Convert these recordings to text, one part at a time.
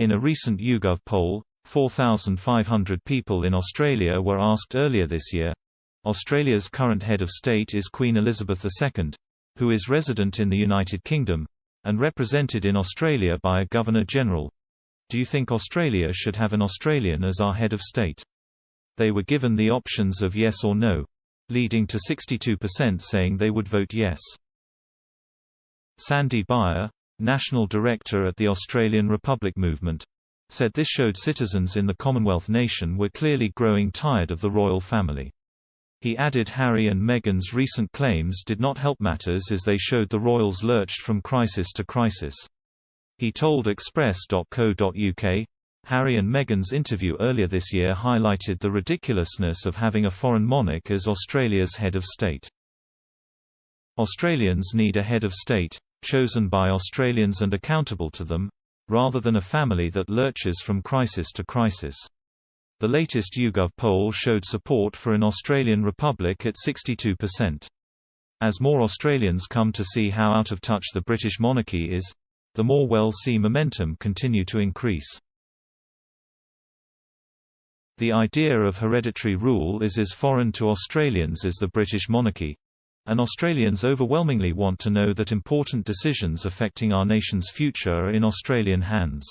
In a recent YouGov poll, 4,500 people in Australia were asked earlier this year. Australia's current head of state is Queen Elizabeth II, who is resident in the United Kingdom, and represented in Australia by a Governor-General. Do you think Australia should have an Australian as our head of state? They were given the options of yes or no, leading to 62% saying they would vote yes. Sandy Biar, National Director at the Australian Republic Movement, said this showed citizens in the Commonwealth nation were clearly growing tired of the royal family. He added Harry and Meghan's recent claims did not help matters as they showed the royals lurched from crisis to crisis. He told Express.co.uk, Harry and Meghan's interview earlier this year highlighted the ridiculousness of having a foreign monarch as Australia's head of state. Australians need a head of state, chosen by Australians and accountable to them, rather than a family that lurches from crisis to crisis. The latest YouGov poll showed support for an Australian republic at 62%. As more Australians come to see how out of touch the British monarchy is, the more we'll see momentum continue to increase. The idea of hereditary rule is as foreign to Australians as the British monarchy, and Australians overwhelmingly want to know that important decisions affecting our nation's future are in Australian hands.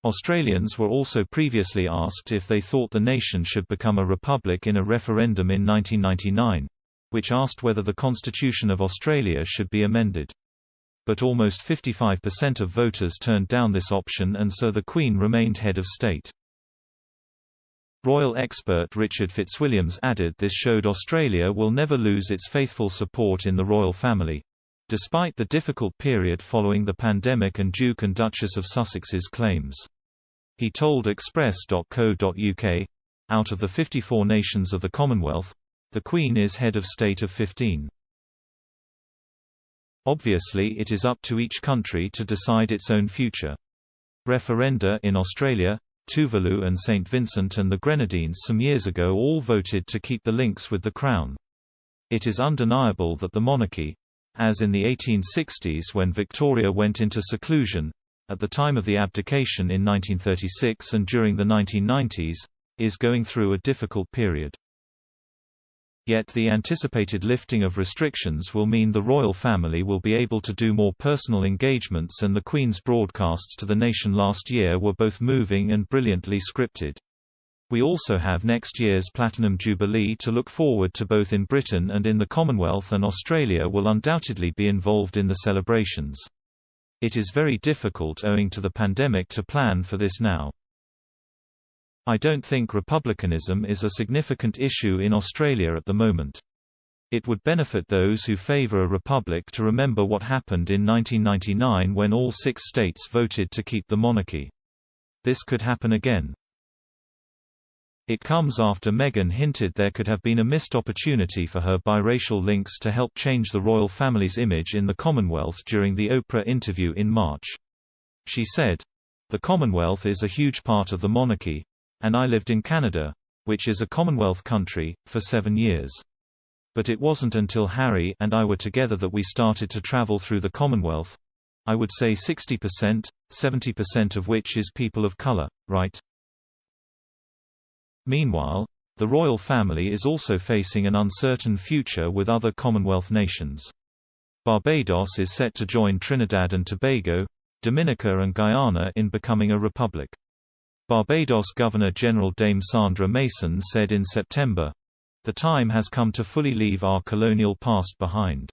Australians were also previously asked if they thought the nation should become a republic in a referendum in 1999, which asked whether the Constitution of Australia should be amended. But almost 55% of voters turned down this option, and so the Queen remained head of state. Royal expert Richard Fitzwilliams added this showed Australia will never lose its faithful support in the royal family, despite the difficult period following the pandemic and Duke and Duchess of Sussex's claims. He told Express.co.uk, out of the 54 nations of the Commonwealth, the Queen is head of state of 15. Obviously it is up to each country to decide its own future. Referenda in Australia, Tuvalu and St. Vincent and the Grenadines some years ago all voted to keep the links with the Crown. It is undeniable that the monarchy, as in the 1860s when Victoria went into seclusion, at the time of the abdication in 1936 and during the 1990s, is going through a difficult period. Yet the anticipated lifting of restrictions will mean the royal family will be able to do more personal engagements, and the Queen's broadcasts to the nation last year were both moving and brilliantly scripted. We also have next year's Platinum Jubilee to look forward to both in Britain and in the Commonwealth, and Australia will undoubtedly be involved in the celebrations. It is very difficult owing to the pandemic to plan for this now. I don't think republicanism is a significant issue in Australia at the moment. It would benefit those who favour a republic to remember what happened in 1999 when all 6 states voted to keep the monarchy. This could happen again. It comes after Meghan hinted there could have been a missed opportunity for her biracial links to help change the royal family's image in the Commonwealth during the Oprah interview in March. She said, "The Commonwealth is a huge part of the monarchy, and I lived in Canada, which is a Commonwealth country, for 7 years. But it wasn't until Harry and I were together that we started to travel through the Commonwealth. I would say 60%, 70% of which is people of color, right?" Meanwhile, the royal family is also facing an uncertain future with other Commonwealth nations. Barbados is set to join Trinidad and Tobago, Dominica and Guyana in becoming a republic. Barbados Governor-General Dame Sandra Mason said in September, "The time has come to fully leave our colonial past behind."